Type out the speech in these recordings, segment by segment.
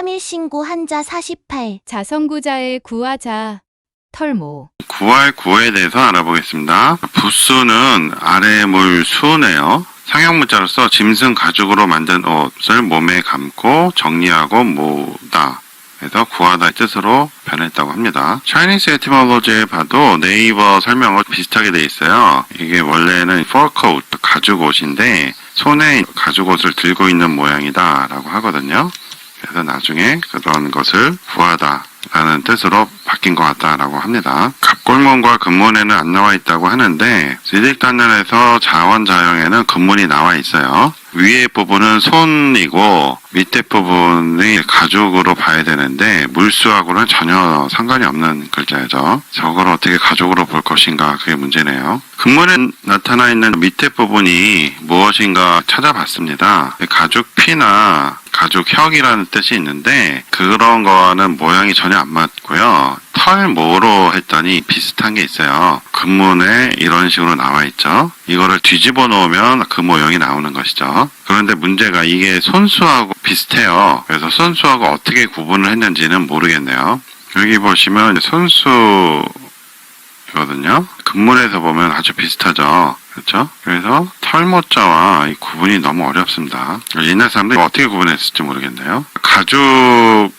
3일 신고 환자 48. 자성구자의 구하자. 털모. 구할 구에 대해서 알아보겠습니다. 부수는 아래 물 수네요. 상형 문자로서 짐승 가죽으로 만든 옷을 몸에 감고 정리하고 모으다. 그래서 구하다의 뜻으로 변했다고 합니다. Chinese etymology에 봐도 네이버 설명은 비슷하게 돼 있어요. 이게 원래는 fur coat, 가죽 옷인데 손에 가죽 옷을 들고 있는 모양이다 라고 하거든요. 그래서 나중에 그런 것을 구하다 라는 뜻으로 바뀐 것 같다라고 합니다. 갑골문과 근문에는 안 나와 있다고 하는데 지직단련에서 자원자형에는 근문이 나와 있어요. 위에 부분은 손이고 밑에 부분이 가죽으로 봐야 되는데 물수하고는 전혀 상관이 없는 글자죠. 저걸 어떻게 가죽으로 볼 것인가 그게 문제네요. 근문에 나타나 있는 밑에 부분이 무엇인가 찾아봤습니다. 가죽 피나 가죽혁이라는 뜻이 있는데 그런 거와는 모양이 전혀 안 맞고요. 털모로 했더니 비슷한 게 있어요. 근문에 이런 식으로 나와 있죠. 이거를 뒤집어 놓으면 그 모양이 나오는 것이죠. 그런데 문제가 이게 손수하고 비슷해요. 그래서 손수하고 어떻게 구분을 했는지는 모르겠네요. 여기 보시면 손수거든요. 근문에서 보면 아주 비슷하죠. 그렇죠? 그래서 털모자와 이 구분이 너무 어렵습니다. 옛날 사람들이 어떻게 구분했을지 모르겠네요. 가죽을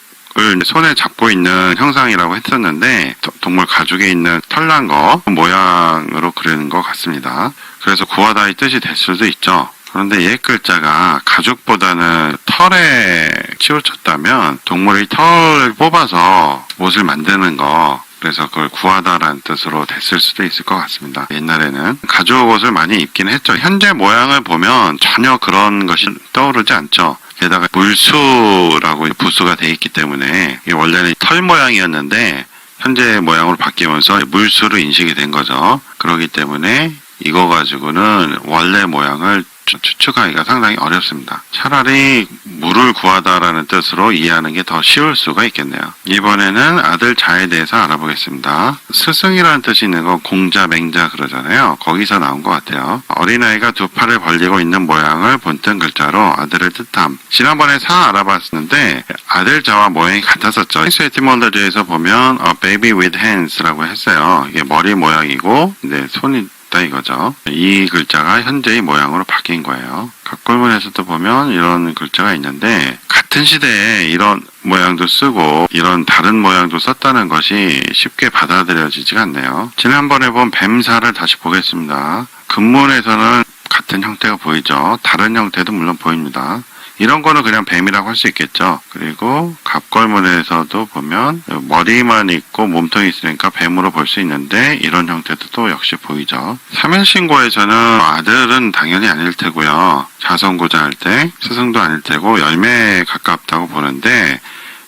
손에 잡고 있는 형상이라고 했었는데 동물 가죽에 있는 털난 거 모양으로 그리는 것 같습니다. 그래서 구하다의 뜻이 될 수도 있죠. 그런데 옛 글자가 가죽보다는 털에 치우쳤다면 동물의 털을 뽑아서 옷을 만드는 거 그래서 그걸 구하다라는 뜻으로 됐을 수도 있을 것 같습니다. 옛날에는 가죽 옷을 많이 입긴 했죠. 현재 모양을 보면 전혀 그런 것이 떠오르지 않죠. 게다가 물수라고 부수가 돼 있기 때문에 이게 원래는 털 모양이었는데 현재 모양으로 바뀌면서 물수로 인식이 된 거죠. 그렇기 때문에 이거 가지고는 원래 모양을 추측하기가 상당히 어렵습니다. 차라리 물을 구하다라는 뜻으로 이해하는 게 더 쉬울 수가 있겠네요. 이번에는 아들 자에 대해서 알아보겠습니다. 스승이라는 뜻이 있는 건 공자, 맹자 그러잖아요. 거기서 나온 것 같아요. 어린아이가 두 팔을 벌리고 있는 모양을 본뜬 글자로 아들을 뜻함. 지난번에 사 알아봤는데 아들 자와 모양이 같았었죠. Chinese etymology에서 보면 baby with hands라고 했어요. 이게 머리 모양이고 손이 이거죠. 이 글자가 현재의 모양으로 바뀐 거예요. 갑골문에서도 보면 이런 글자가 있는데 같은 시대에 이런 모양도 쓰고 이런 다른 모양도 썼다는 것이 쉽게 받아들여지지가 않네요. 지난번에 본 뱀사를 다시 보겠습니다. 근문에서는 같은 형태가 보이죠. 다른 형태도 물론 보입니다. 이런 거는 그냥 뱀이라고 할 수 있겠죠. 그리고 갑골문에서도 보면 머리만 있고 몸통이 있으니까 뱀으로 볼 수 있는데 이런 형태도 또 역시 보이죠. 3일 신고에서는 아들은 당연히 아닐 테고요. 자성구자 할 때 스승도 아닐 테고 열매에 가깝다고 보는데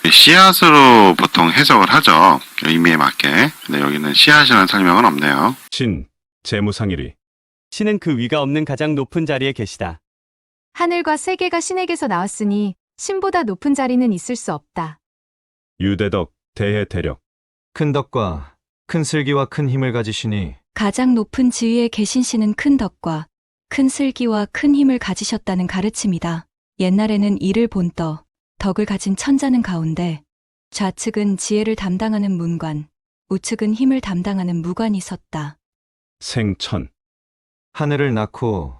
씨앗으로 보통 해석을 하죠. 의미에 맞게. 근데 여기는 씨앗이라는 설명은 없네요. 신, 재무상일이. 신은 그 위가 없는 가장 높은 자리에 계시다. 하늘과 세계가 신에게서 나왔으니 신보다 높은 자리는 있을 수 없다. 유대덕, 대해대력. 큰 덕과 큰 슬기와 큰 힘을 가지시니 가장 높은 지위에 계신 신은 큰 덕과 큰 슬기와 큰 힘을 가지셨다는 가르침이다. 옛날에는 이를 본떠, 덕을 가진 천자는 가운데 좌측은 지혜를 담당하는 문관, 우측은 힘을 담당하는 무관이 섰다. 생천. 하늘을 낳고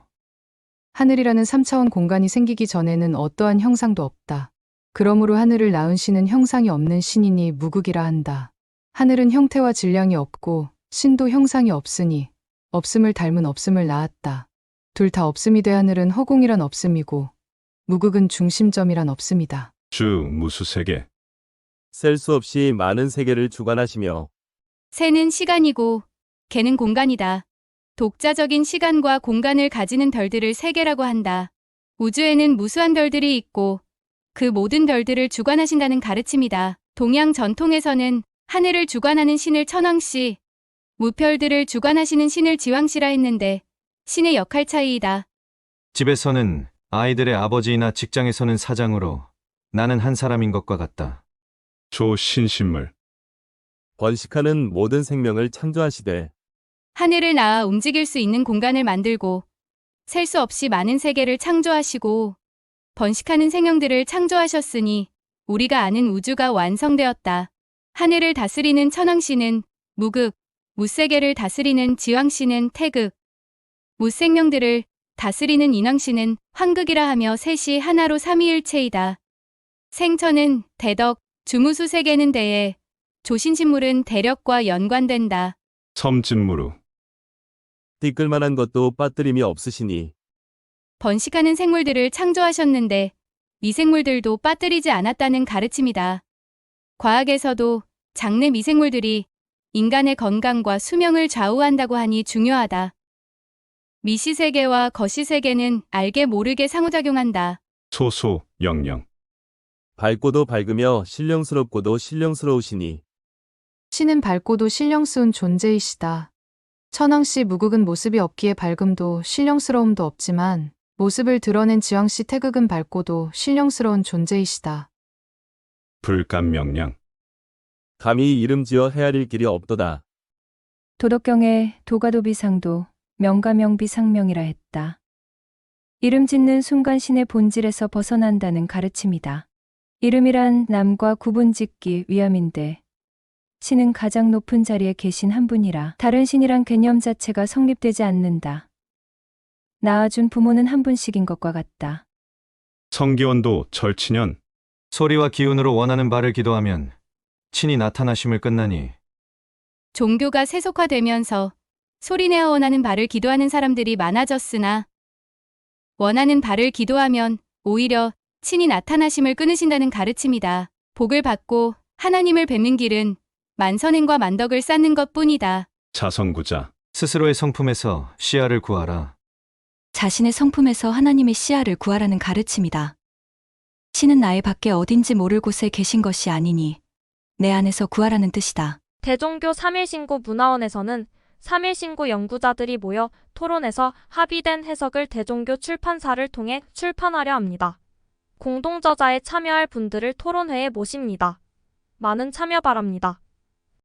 하늘이라는 3차원 공간이 생기기 전에는 어떠한 형상도 없다. 그러므로 하늘을 낳은 신은 형상이 없는 신이니 무극이라 한다. 하늘은 형태와 질량이 없고 신도 형상이 없으니 없음을 닮은 없음을 낳았다. 둘 다 없음이 돼 하늘은 허공이란 없음이고 무극은 중심점이란 없음이다. 주, 무수세계. 셀 수 없이 많은 세계를 주관하시며 새는 시간이고 개는 공간이다. 독자적인 시간과 공간을 가지는 별들을 세계라고 한다. 우주에는 무수한 별들이 있고 그 모든 별들을 주관하신다는 가르침이다. 동양 전통에서는 하늘을 주관하는 신을 천왕씨, 무별들을 주관하시는 신을 지왕씨라 했는데 신의 역할 차이이다. 집에서는 아이들의 아버지이나 직장에서는 사장으로 나는 한 사람인 것과 같다. 조, 신신물. 번식하는 모든 생명을 창조하시되 하늘을 낳아 움직일 수 있는 공간을 만들고 셀 수 없이 많은 세계를 창조하시고 번식하는 생명들을 창조하셨으니 우리가 아는 우주가 완성되었다. 하늘을 다스리는 천왕씨는 무극, 무세계를 다스리는 지왕씨는 태극, 무생명들을 다스리는 인왕씨는 황극이라 하며 셋이 하나로 삼위일체이다. 생천은 대덕, 주무수세계는 대에, 조신신물은 대력과 연관된다. 섬진무루. 띠끌만한 것도 빠뜨림이 없으시니 번식하는 생물들을 창조하셨는데 미생물들도 빠뜨리지 않았다는 가르침이다. 과학에서도 장내 미생물들이 인간의 건강과 수명을 좌우한다고 하니 중요하다. 미시세계와 거시세계는 알게 모르게 상호작용한다. 소수, 영영. 밝고도 밝으며 신령스럽고도 신령스러우시니 신은 밝고도 신령스운 존재이시다. 천왕씨 무극은 모습이 없기에 밝음도 신령스러움도 없지만 모습을 드러낸 지왕씨 태극은 밝고도 신령스러운 존재이시다. 불감명량. 감히 이름 지어 헤아릴 길이 없도다. 도덕경에 도가도비상도 명가명비상명이라 했다. 이름 짓는 순간 신의 본질에서 벗어난다는 가르침이다. 이름이란 남과 구분짓기 위함인데 신은 가장 높은 자리에 계신 한 분이라 다른 신이란 개념 자체가 성립되지 않는다. 낳아준 부모는 한 분씩인 것과 같다. 성기원도 절친연. 소리와 기운으로 원하는 바를 기도하면 친히 나타나심을 끝나니 종교가 세속화되면서 소리내어 원하는 바를 기도하는 사람들이 많아졌으나 원하는 바를 기도하면 오히려 친히 나타나심을 끊으신다는 가르침이다. 복을 받고 하나님을 뵙는 길은 만선행과 만덕을 쌓는 것뿐이다. 자성구자. 스스로의 성품에서 씨앗을 구하라. 자신의 성품에서 하나님의 씨앗을 구하라는 가르침이다. 신은 나의 밖에 어딘지 모를 곳에 계신 것이 아니니 내 안에서 구하라는 뜻이다. 대종교 3.1신고 문화원에서는 3.1신고 연구자들이 모여 토론해서 합의된 해석을 대종교 출판사를 통해 출판하려 합니다. 공동저자에 참여할 분들을 토론회에 모십니다. 많은 참여 바랍니다.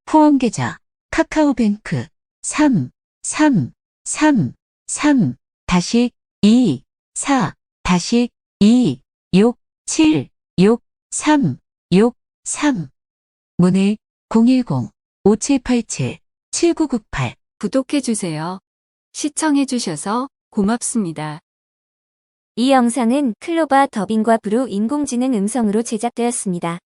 후원계좌 카카오뱅크 333-2-2-6-7-6-3-6-3 문의 010-5787-7998 구독해주세요. 시청해주셔서 고맙습니다. 이 영상은 클로바 더빙과 브루 인공지능 음성으로 제작되었습니다.